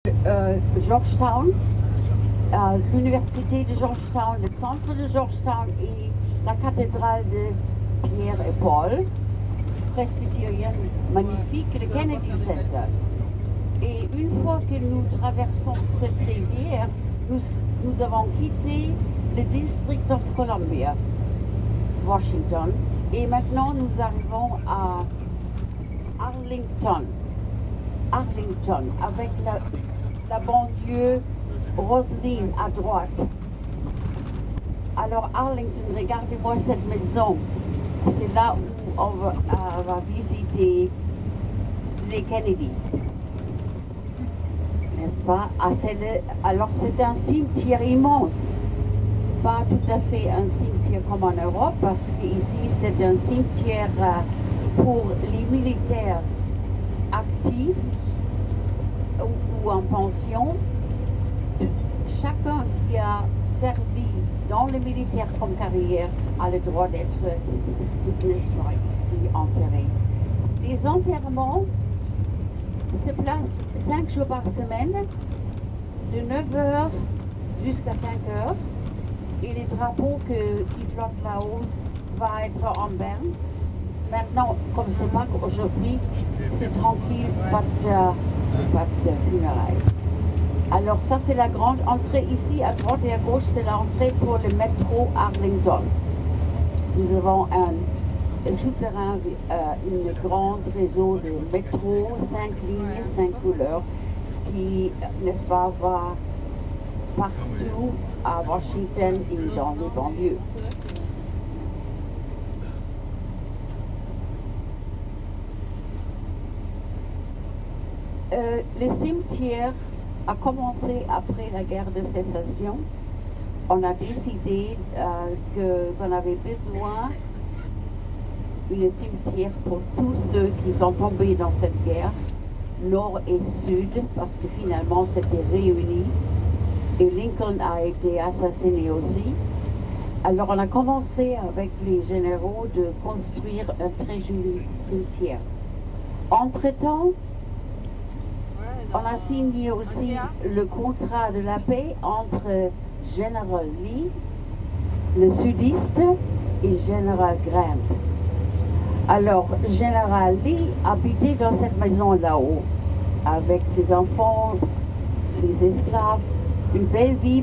Georgetown, l'université de Georgetown, le centre de Georgetown et la cathédrale de Pierre et Paul, presbytérienne magnifique, le Kennedy Center. Et une fois que nous traversons cette rivière, nous avons quitté le District of Columbia, Washington, et maintenant nous arrivons à Arlington, avec la banlieue Roseline à droite. Alors Arlington, regardez-moi cette maison. C'est là où on va visiter les Kennedy. N'est-ce pas? Alors c'est un cimetière immense. Pas tout à fait un cimetière comme en Europe, parce qu'ici c'est un cimetière pour les militaires actifs ou en pension. Chacun qui a servi dans le militaire comme carrière a le droit d'être, n'est-ce pas, ici enterré. Les enterrements se placent 5 jours par semaine, de 9h jusqu'à 5h, et les drapeaux qui flottent là-haut vont être en berne. Maintenant, comme c'est pas aujourd'hui, c'est tranquille, pas de funérailles. Alors ça c'est la grande entrée ici, à droite et à gauche c'est l'entrée pour le métro Arlington. Nous avons un souterrain, un grand réseau de métro, 5 lignes, 5 couleurs, qui, n'est-ce pas, va partout à Washington et dans les banlieues. Le cimetière a commencé après la guerre de sécession. On a décidé qu'on avait besoin d'un cimetière pour tous ceux qui sont tombés dans cette guerre, nord et sud, parce que finalement c'était réuni. Et Lincoln a été assassiné aussi. Alors on a commencé avec les généraux de construire un très joli cimetière. Entre-temps, on a signé aussi le contrat de la paix entre Général Lee, le sudiste, et Général Grant. Alors, Général Lee habitait dans cette maison là-haut, avec ses enfants, les esclaves, une belle vie.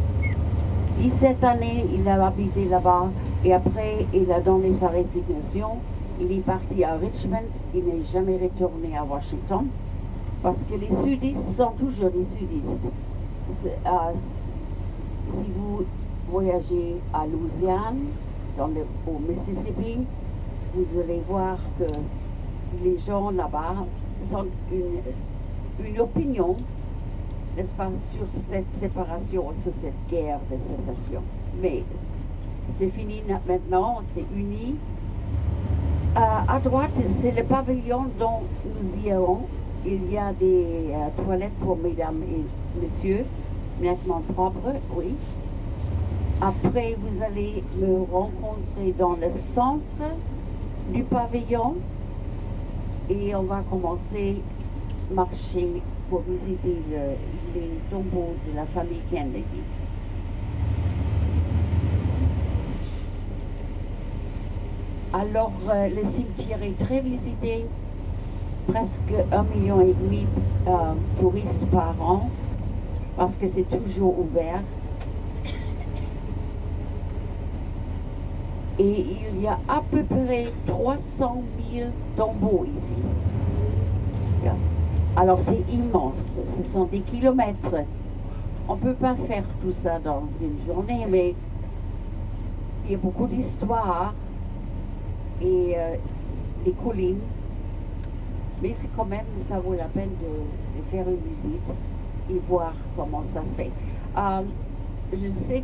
17 années, il a habité là-bas, et après, il a donné sa résignation. Il est parti à Richmond, il n'est jamais retourné à Washington. Parce que les sudistes sont toujours des sudistes. Si vous voyagez à Louisiane, au Mississippi, vous allez voir que les gens là-bas ont une opinion, n'est-ce pas, sur cette séparation, sur cette guerre de sécession. Mais c'est fini maintenant, c'est uni. À droite, c'est le pavillon dont nous y irons. Il y a des toilettes pour mesdames et messieurs, nettement propres, oui. Après, vous allez me rencontrer dans le centre du pavillon et on va commencer à marcher pour visiter les tombeaux de la famille Kennedy. Alors, le cimetière est très visité. Presque 1,5 million de touristes par an, parce que c'est toujours ouvert. Et il y a à peu près 300 000 tombeaux ici. Alors c'est immense, ce sont des kilomètres. On ne peut pas faire tout ça dans une journée, mais il y a beaucoup d'histoires et des collines. Mais c'est quand même, ça vaut la peine de faire une visite et voir comment ça se fait. Je sais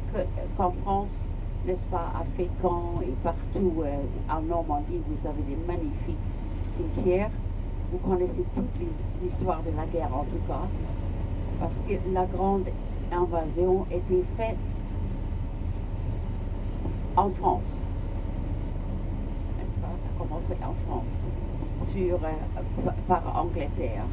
qu'en France, n'est-ce pas, à Fécamp et partout en Normandie, vous avez des magnifiques cimetières. Vous connaissez toutes les histoires de la guerre en tout cas, parce que la grande invasion était faite en France. N'est-ce pas, ça a commencé en France. Par Angleterre.